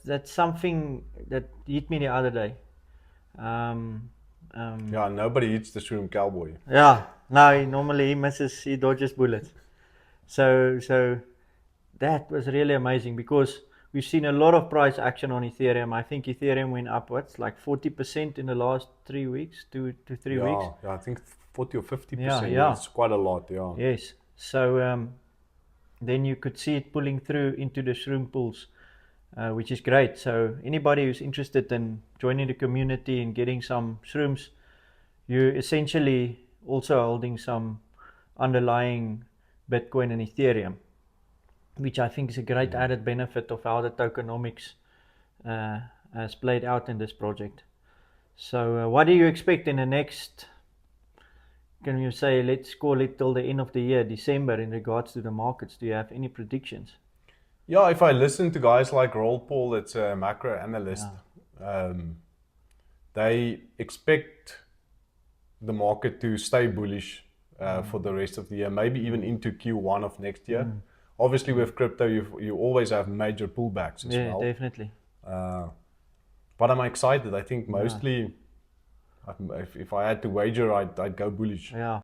that's something that hit me the other day. Yeah, nobody hits the shroom cowboy. Yeah, no, he misses, he dodges bullets. So that was really amazing because we've seen a lot of price action on Ethereum. I think Ethereum went upwards like 40% in the last 3 weeks, 2 to 3 weeks. Yeah, I think 40 or 50%. Yeah, yeah. It's quite a lot. Yeah. Yes. So then you could see it pulling through into the shroom pools, which is great. So anybody who's interested in joining the community and getting some shrooms, you're essentially also holding some underlying Bitcoin and Ethereum, which I think is a great added benefit of how the tokenomics has played out in this project. So what do you expect in the next, can you say, let's call it till the end of the year, December, in regards to the markets? Do you have any predictions? Yeah, if I listen to guys like Roll Paul, that's a macro analyst, they expect the market to stay bullish for the rest of the year, maybe even into Q1 of next year. Obviously, with crypto, you always have major pullbacks as Yeah, well. definitely. But I'm excited. I think mostly, if I had to wager, I'd go bullish. Yeah.